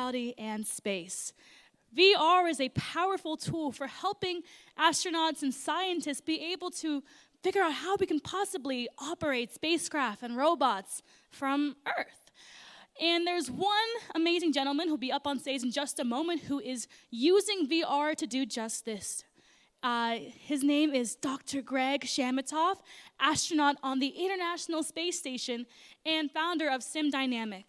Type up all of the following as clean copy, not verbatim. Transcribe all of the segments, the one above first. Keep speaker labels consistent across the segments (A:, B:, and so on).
A: reality and space. VR is a powerful tool for helping astronauts and scientists be able to figure out how we can possibly operate spacecraft and robots from Earth. And there's one amazing gentleman who'll be up on stage in just a moment who is using VR to do just this. His name is Dr. Greg Chamitoff, astronaut on the International Space Station and founder of S.T.A.R.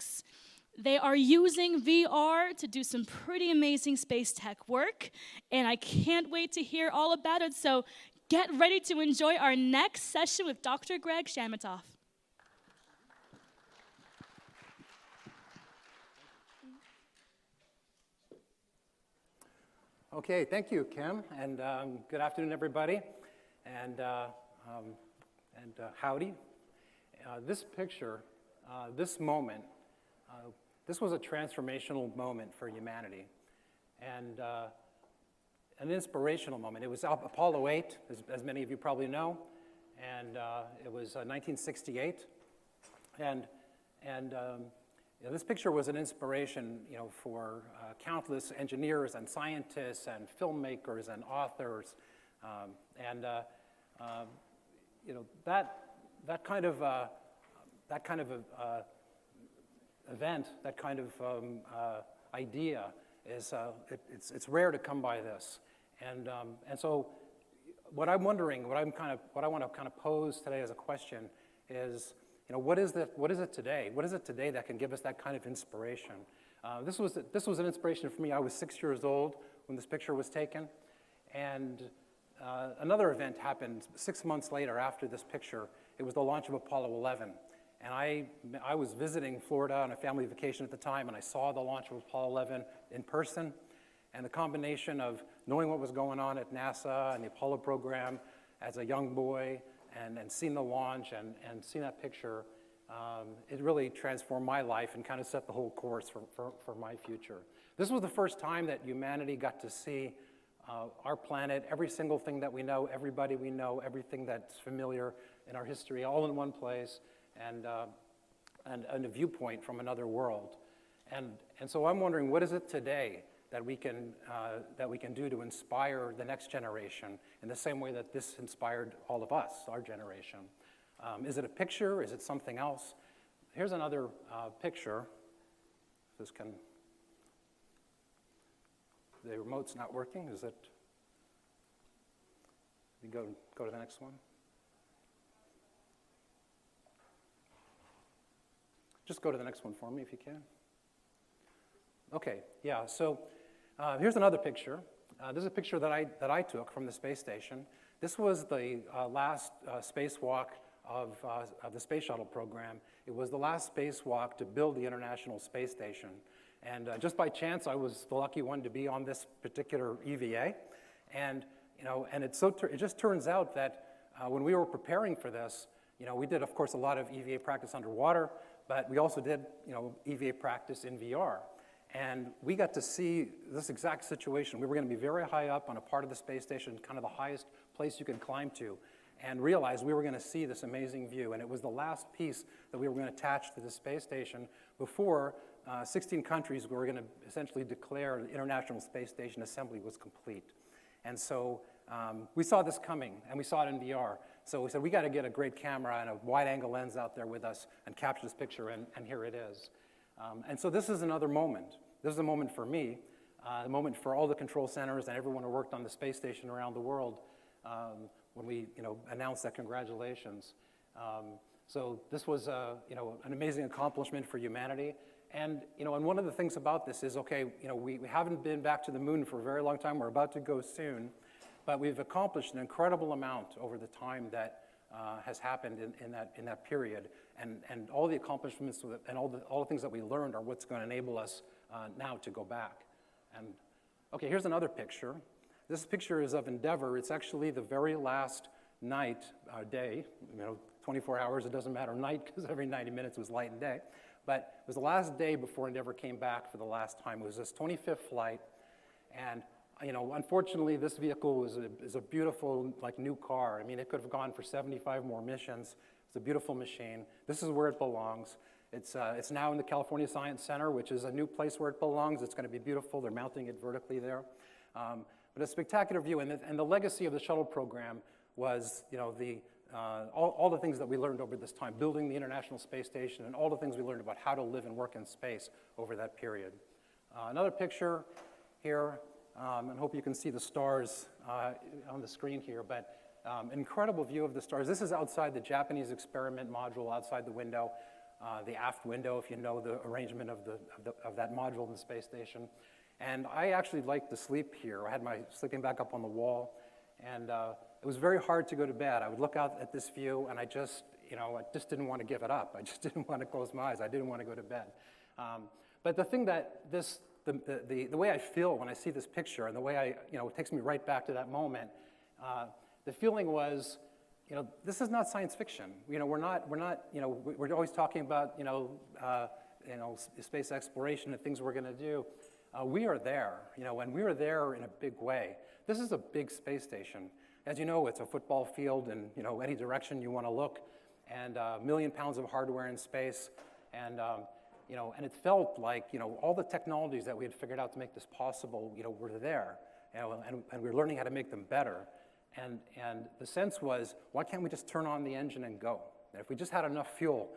A: They are using VR to do some pretty amazing space tech work, and I can't wait to hear all about it. So get ready to enjoy our next session with Dr. Greg Chamitoff.
B: Okay, thank you, Kim, and good afternoon, everybody, and howdy. This picture, this moment, this was a transformational moment for humanity, and an inspirational moment. It was Apollo 8, as many of you probably know, and it was 1968, and this picture was an inspiration, for countless engineers and scientists and filmmakers and authors, that kind of event, that kind of idea is it's rare to come by this, and so what I'm wondering, what I want to kind of pose today as a question is, what is it today? What is it today that can give us that kind of inspiration? This was an inspiration for me. I was 6 years old when this picture was taken, and another event happened 6 months later after this picture. It was the launch of Apollo 11, and I was visiting Florida on a family vacation at the time, and I saw the launch of Apollo 11 in person, and the combination of knowing what was going on at NASA and the Apollo program as a young boy, and seeing the launch and seeing that picture, it really transformed my life and kind of set the whole course for my future. This was the first time that humanity got to see our planet, every single thing that we know, everybody we know, everything that's familiar in our history, all in one place, and a viewpoint from another world. And so I'm wondering, what is it today that we can do to inspire the next generation in the same way that this inspired all of us, our generation? Is it a picture? Is it something else? Here's another picture. The remote's not working. Is it? You go to the next one. Just go to the next one for me if you can. Okay, yeah, so here's another picture. This is a picture that I took from the space station. This was the last spacewalk of the space shuttle program. It was the last spacewalk to build the International Space Station. And just by chance, I was the lucky one to be on this particular EVA. And it just turns out that when we were preparing for this, we did, of course, a lot of EVA practice underwater, but we also did, EVA practice in VR. And we got to see this exact situation. We were going to be very high up on a part of the space station, kind of the highest place you could climb to, and realized we were going to see this amazing view. And it was the last piece that we were going to attach to the space station before 16 countries were going to essentially declare the International Space Station assembly was complete. And so we saw this coming, and we saw it in VR. So we said, we got to get a great camera and a wide-angle lens out there with us and capture this picture, and here it is. And so this is another moment. This is a moment for me, a moment for all the control centers and everyone who worked on the space station around the world when we announced that congratulations. So this was an amazing accomplishment for humanity. And and one of the things about this is, okay, we haven't been back to the moon for a very long time. We're about to go soon. But we've accomplished an incredible amount over the time that has happened in that period, and all the accomplishments and all the things that we learned are what's going to enable us now to go back. And okay, here's another picture. This picture is of Endeavour. It's actually the very last night, day. 24 hours. It doesn't matter night because every 90 minutes was light and day. But it was the last day before Endeavour came back for the last time. It was this 25th flight, and unfortunately, this vehicle is a beautiful, new car. I mean, it could have gone for 75 more missions. It's a beautiful machine. This is where it belongs. It's now in the California Science Center, which is a new place where it belongs. It's going to be beautiful. They're mounting it vertically there. But a spectacular view, and the legacy of the shuttle program was, all the things that we learned over this time, building the International Space Station, and all the things we learned about how to live and work in space over that period. Another picture here, and hope you can see the stars on the screen here, but incredible view of the stars. This is outside the Japanese experiment module, outside the window, the aft window, if you know the arrangement of that module in the space station. And I actually like to sleep here. I had my sleeping bag up on the wall, and it was very hard to go to bed. I would look out at this view, and I just didn't want to give it up. I just didn't want to close my eyes. I didn't want to go to bed. But the thing that the way I feel when I see this picture, and the way it takes me right back to that moment, the feeling was, this is not science fiction. We're always talking about, space exploration and things we're going to do. We are there, and we are there in a big way. This is a big space station. As you know, it's a football field in, any direction you want to look, and 1 million pounds of hardware in space, and and it felt like, all the technologies that we had figured out to make this possible, were there, and we were learning how to make them better. And the sense was, why can't we just turn on the engine and go? And if we just had enough fuel,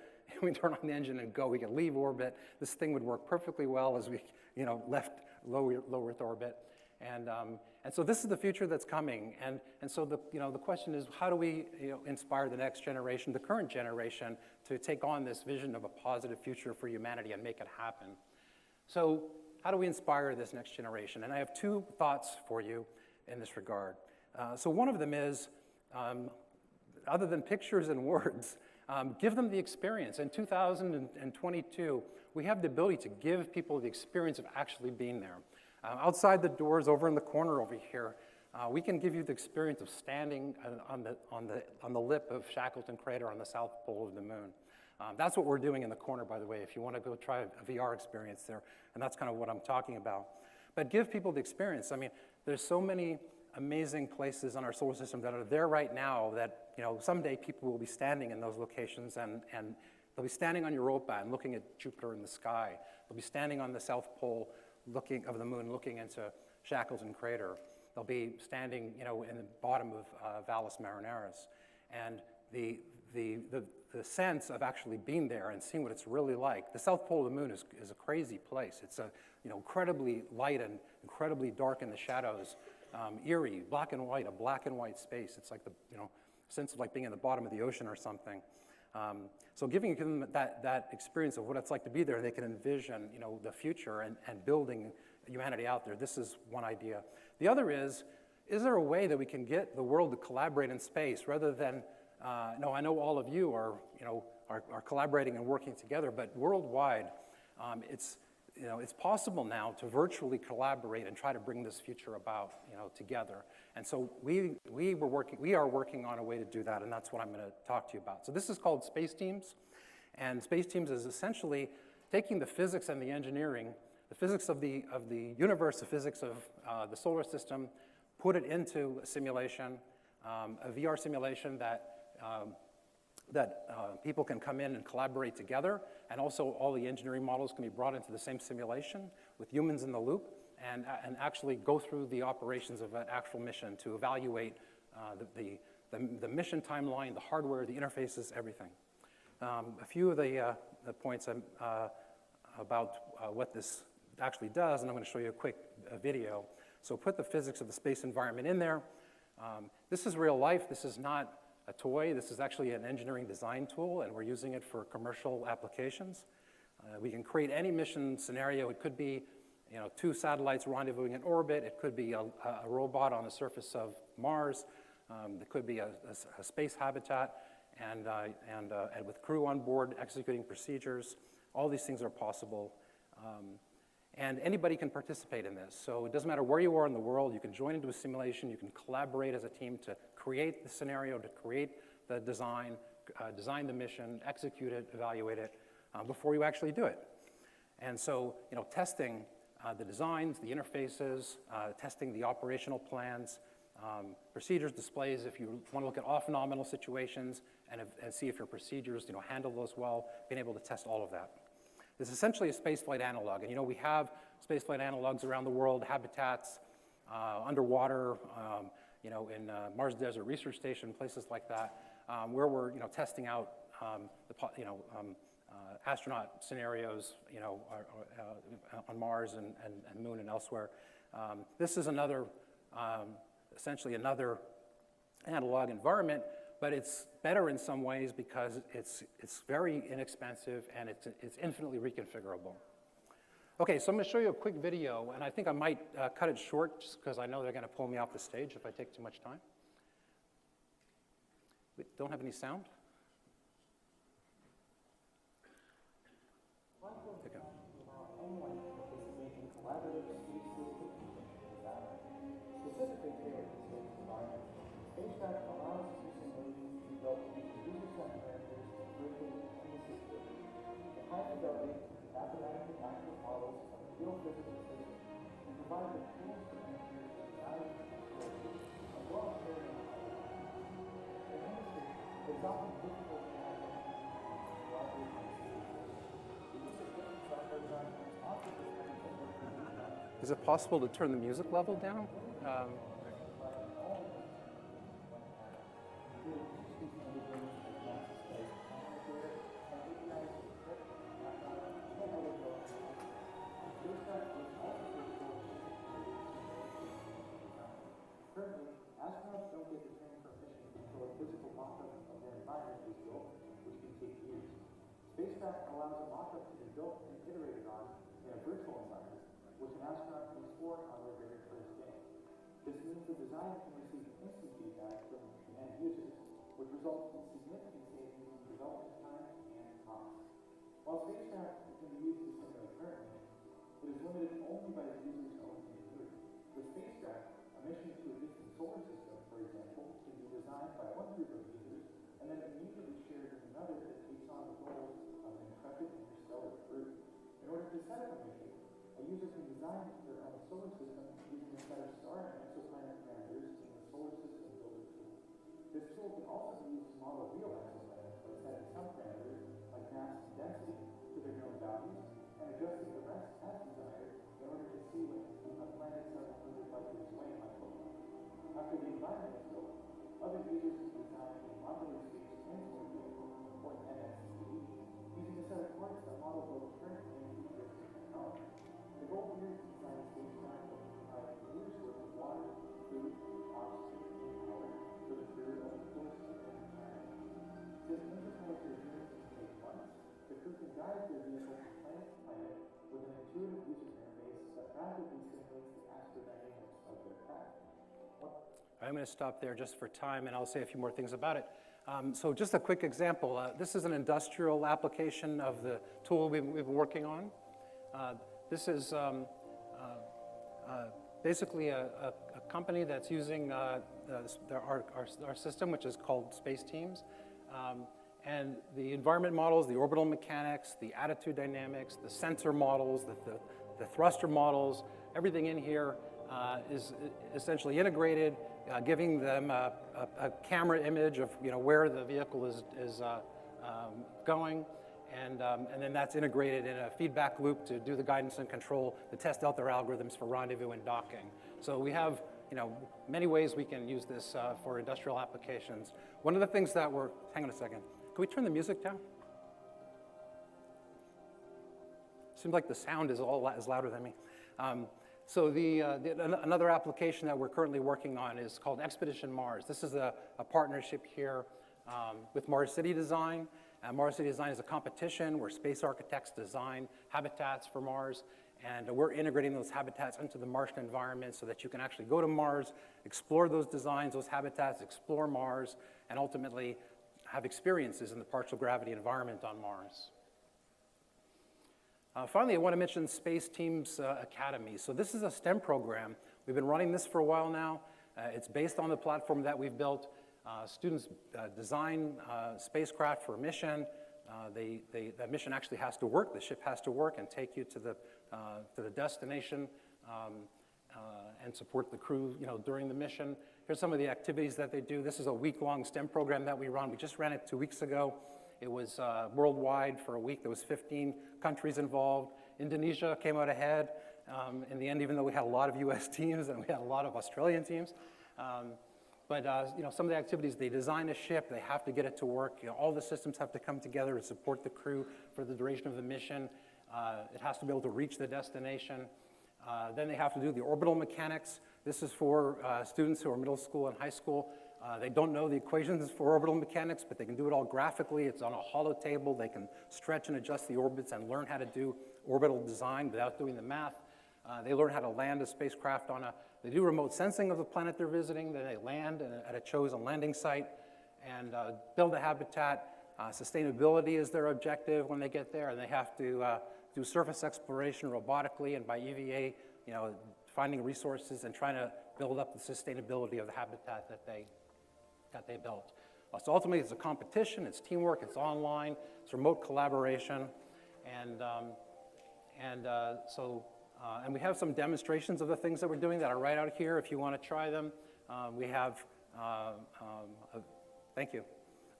B: we turn on the engine and go, we could leave orbit. This thing would work perfectly well as we, left low Earth orbit. And so this is the future that's coming. And so the question is, how do we inspire the next generation, the current generation, to take on this vision of a positive future for humanity and make it happen? So how do we inspire this next generation? And I have 2 thoughts for you in this regard. So one of them is, other than pictures and words, give them the experience. In 2022, we have the ability to give people the experience of actually being there. Outside the doors, over in the corner over here, we can give you the experience of standing on the lip of Shackleton Crater on the south pole of the moon. That's what we're doing in the corner, by the way, if you want to go try a VR experience there, and that's kind of what I'm talking about. But give people the experience. I mean, there's so many amazing places on our solar system that are there right now that, someday people will be standing in those locations, and they'll be standing on Europa and looking at Jupiter in the sky. They'll be standing on the south pole of the moon, looking into Shackleton Crater. They'll be standing, in the bottom of Valles Marineris. And the sense of actually being there and seeing what it's really like. The south pole of the moon is a crazy place. It's incredibly light and incredibly dark in the shadows, eerie, black and white, a black and white space. It's like the sense of like being in the bottom of the ocean or something. So giving them that experience of what it's like to be there, they can envision the future and building humanity out there. This is one idea. The other is there a way that we can get the world to collaborate in space rather than, I know all of you are collaborating and working together, but worldwide, it's possible now to virtually collaborate and try to bring this future about, together. And so we are working on a way to do that, and that's what I'm going to talk to you about. So this is called Space Teams, and Space Teams is essentially taking the physics and the engineering, the physics of the universe, the physics of the solar system, put it into a simulation, a VR simulation that people can come in and collaborate together, and also all the engineering models can be brought into the same simulation with humans in the loop, and actually go through the operations of an actual mission to evaluate the mission timeline, the hardware, the interfaces, everything. A few of the points about what this actually does, and I'm going to show you a quick video. So put the physics of the space environment in there. This is real life. This is not a toy. This is actually an engineering design tool, and we're using it for commercial applications. We can create any mission scenario. It could be 2 satellites rendezvousing in orbit. It could be a robot on the surface of Mars. It could be a space habitat, and with crew on board executing procedures. All these things are possible. And anybody can participate in this. So it doesn't matter where you are in the world. You can join into a simulation. You can collaborate as a team to create the scenario, to create the design, design the mission, execute it, evaluate it before you actually do it. And so, testing the designs, the interfaces, testing the operational plans, procedures displays if you want to look at off-nominal situations and see if your procedures, handle those well, being able to test all of that. It's essentially a spaceflight analog, and we have spaceflight analogs around the world, habitats, underwater, in Mars Desert Research Station, places like that, where we're, testing out astronaut scenarios, on Mars and Moon and elsewhere. This is another, essentially another analog environment, but it's better in some ways because it's very inexpensive and it's infinitely reconfigurable. Okay, so I'm going to show you a quick video, and I think I might cut it short just because I know they're going to pull me off the stage if I take too much time. We don't have any sound?
C: Specifically tailored to space environment, spacecraft allows us to simulate to build user-centered parameters rooted in the system. The high fidelity, mathematically accurate models of a real physical system and provide the tools for engineers to design as well as carry out. In industry, it is often difficult to have broadly considered. The use of different software platforms offers this kind of work.
B: Is it possible to turn the music level down?
C: Currently, astronauts don't get the training proficient until a physical mock-up of their environment is built, which can take years. Spacecraft allows a mock-up to be built and iterated on in a virtual environment, which an astronaut can explore on their very first day. This means the design can receive instant feedback from the end users, which results in significant savings in development time and costs. While spacecraft can be used to simulate currently, it is limited only by the user's own ingenuity. With spacecraft, a mission to a distant solar system, for example, can be designed by one group of users and then immediately shared with another that takes on the roles of an intrepid interstellar crew. In order to set up a mission, a user can design their own solar system using a set of star and exoplanet parameters in the solar system builder tool. This tool can also be used to model real exoplanets by setting some parameters like mass and density to their known values and adjusting the rest as desired in order to see what a planet several hundred light years away might look like. After the environment is built, other users can design a modular space transport vehicle, or MST, using a set of parts that model both current and futuristic technology. The goal here is to design a spacecraft that can provide years' worth of water, food, oxygen, and power for the crew over the course of their entire life. Since interplanetary journeys can take months, the crew can guide their vehicle from planet to planet with an intuitive user interface that rapidly simulates the astrodynamics of their path.
B: I'm going to stop there just for time, and I'll say a few more things about it. So just a quick example. This is an industrial application of the tool we've been working on. This is basically a company that's using our system, which is called Space Teams. And the environment models, the orbital mechanics, the attitude dynamics, the sensor models, the thruster models, everything in here is essentially integrated, giving them a camera image of where the vehicle is going, and then that's integrated in a feedback loop to do the guidance and control, to test out their algorithms for rendezvous and docking. So we have many ways we can use this for industrial applications. One of the things that we're, hang on a second, can we turn the music down? Seems like the sound is louder than me. So another application that we're currently working on is called Expedition Mars. This is a partnership here with Mars City Design. Mars City Design is a competition where space architects design habitats for Mars, and we're integrating those habitats into the Martian environment so that you can actually go to Mars, explore those designs, those habitats, explore Mars, and ultimately have experiences in the partial gravity environment on Mars. Finally, I want to mention Space Teams Academy. So this is a STEM program. We've been running this for a while now. It's based on the platform that we've built. Students design spacecraft for a mission. That mission actually has to work. The ship has to work and take you to the destination. and support the crew, during the mission. Here's some of the activities that they do. This is a week-long STEM program that we run. We just ran it 2 weeks ago. It was worldwide for a week. There was 15 countries involved. Indonesia came out ahead in the end, even though we had a lot of US teams and we had a lot of Australian teams. But some of the activities, they design a ship, they have to get it to work. All the systems have to come together to support the crew for the duration of the mission. It has to be able to reach the destination. Then they have to do the orbital mechanics. This is for students who are middle school and high school. They don't know the equations for orbital mechanics, but they can do it all graphically. It's on a hollow table. They can stretch and adjust the orbits and learn how to do orbital design without doing the math. They learn how to land a spacecraft they do remote sensing of the planet they're visiting, then they land at a chosen landing site and build a habitat. Sustainability is their objective when they get there, and they have to do surface exploration robotically and by EVA, finding resources and trying to build up the sustainability of the habitat that they built. So ultimately, it's a competition, it's teamwork, it's online, it's remote collaboration, and we have some demonstrations of the things that we're doing that are right out here if you want to try them. We have, thank you.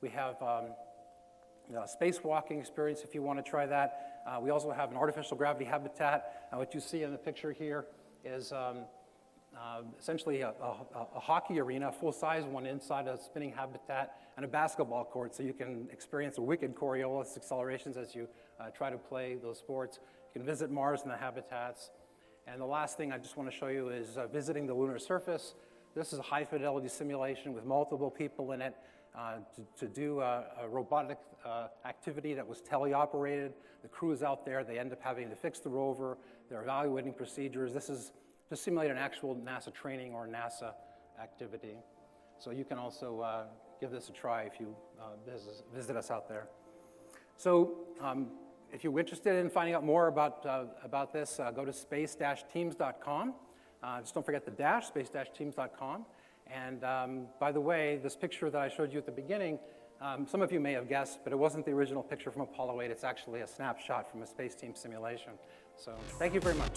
B: We have spacewalking experience if you want to try that. We also have an artificial gravity habitat. What you see in the picture here is essentially a hockey arena, full-size one inside a spinning habitat, and a basketball court, so you can experience a wicked Coriolis accelerations as you try to play those sports. You can visit Mars and the habitats. And the last thing I just want to show you is visiting the lunar surface. This is a high-fidelity simulation with multiple people in it to do a robotic activity that was teleoperated. The crew is out there. They end up having to fix the rover. They're evaluating procedures. This is to simulate an actual NASA training or NASA activity. So you can also give this a try if you visit us out there. So if you're interested in finding out more about this, go to space-teams.com. Just don't forget the dash, space-teams.com. And by the way, this picture that I showed you at the beginning, some of you may have guessed, but it wasn't the original picture from Apollo 8. It's actually a snapshot from a space team simulation. So thank you very much.